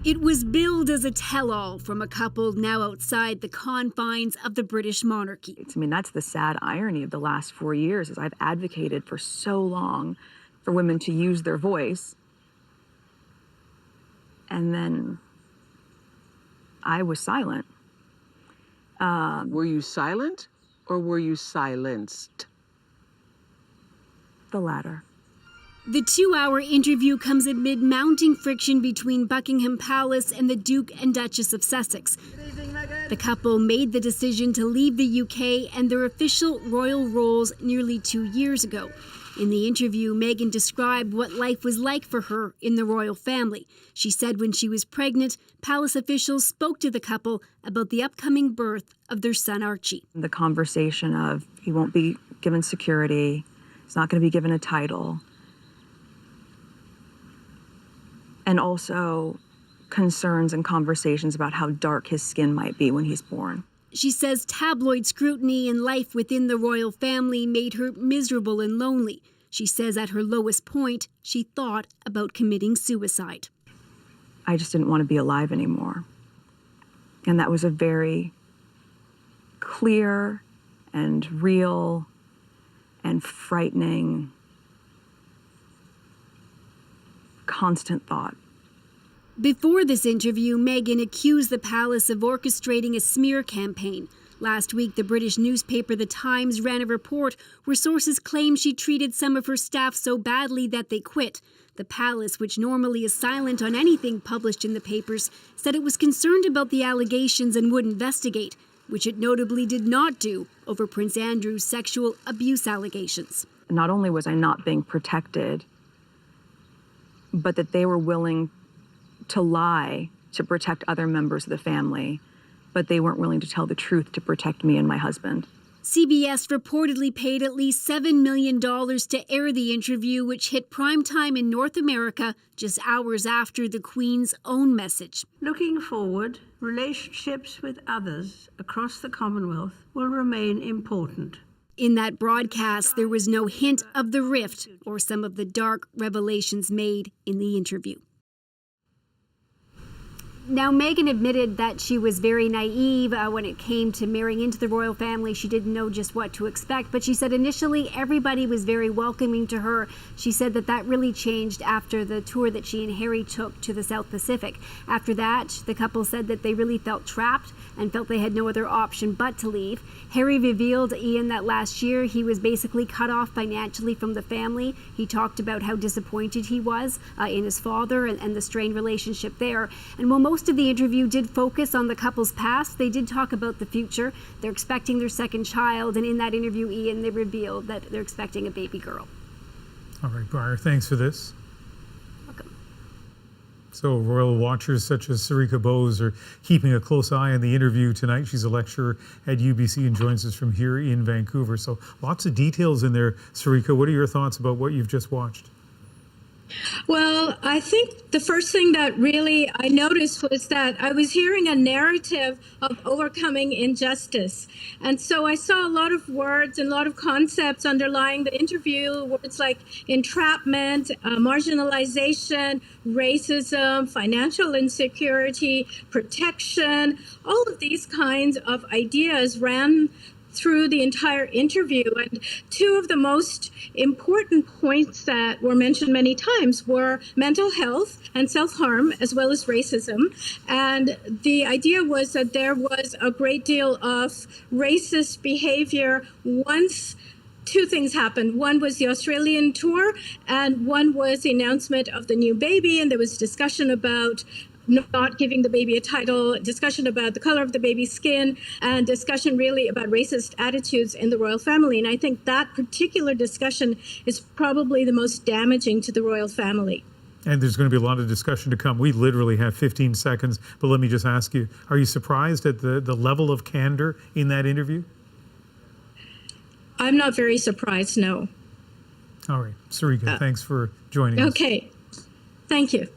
It was billed as a tell-all from a couple now outside the confines of the British monarchy. I mean, that's the sad irony of the last 4 years, is I've advocated for so long for women to use their voice. And then I was silent. Were you silent or were you silenced? The latter. The 2-hour interview comes amid mounting friction between Buckingham Palace and the Duke and Duchess of Sussex. Good evening, Meghan. The couple made the decision to leave the UK and their official royal roles nearly 2 years ago. In the interview, Meghan described what life was like for her in the royal family. She said when she was pregnant, palace officials spoke to the couple about the upcoming birth of their son Archie. The conversation of he won't be given security, he's not going to be given a title. And also concerns and conversations about how dark his skin might be when he's born. She says tabloid scrutiny and life within the royal family made her miserable and lonely. She says at her lowest point, she thought about committing suicide. I just didn't want to be alive anymore. And that was a very clear and real and frightening constant thought. Before this interview, Meghan accused the palace of orchestrating a smear campaign. Last week, the British newspaper The Times ran a report where sources claimed she treated some of her staff so badly that they quit. The palace, which normally is silent on anything published in the papers, said it was concerned about the allegations and would investigate, which it notably did not do over Prince Andrew's sexual abuse allegations. Not only was I not being protected, but that they were willing to lie to protect other members of the family, but they weren't willing to tell the truth to protect me and my husband. CBS reportedly paid at least $7 million to air the interview, which hit primetime in North America just hours after the Queen's own message. Looking forward, relationships with others across the Commonwealth will remain important. In that broadcast, there was no hint of the rift or some of the dark revelations made in the interview. Now, Meghan admitted that she was very naive when it came to marrying into the royal family. She didn't know just what to expect, but she said initially everybody was very welcoming to her. She said that that really changed after the tour that she and Harry took to the South Pacific. After that, the couple said that they really felt trapped and felt they had no other option but to leave. Harry revealed, Ian, that last year he was basically cut off financially from the family. He talked about how disappointed he was in his father and the strained relationship there. And while most of the interview did focus on the couple's past, they did talk about the future. They're expecting their second child, and in that interview, Ian, they revealed that they're expecting a baby girl. All right, Briar, thanks for this. Welcome. So royal watchers such as Sarika Bowes are keeping a close eye on the interview tonight. She's a lecturer at UBC and joins us from here in Vancouver. So lots of details in there. Sarika, what are your thoughts about what you've just watched? Well, I think the first thing that really I noticed was that I was hearing a narrative of overcoming injustice. And so I saw a lot of words and a lot of concepts underlying the interview, words like entrapment, marginalization, racism, financial insecurity, protection. All of these kinds of ideas ran through the entire interview. And two of the most important points that were mentioned many times were mental health and self-harm, as well as racism. And the idea was that there was a great deal of racist behavior once two things happened. One was the Australian tour, and one was the announcement of the new baby. And there was discussion about not giving the baby a title, discussion about the color of the baby's skin, and discussion really about racist attitudes in the royal family. And I think that particular discussion is probably the most damaging to the royal family. And there's going to be a lot of discussion to come. We literally have 15 seconds, but let me just ask you, are you surprised at the level of candor in that interview? I'm not very surprised, no. All right. Sarika, thanks for joining us. Okay. Thank you.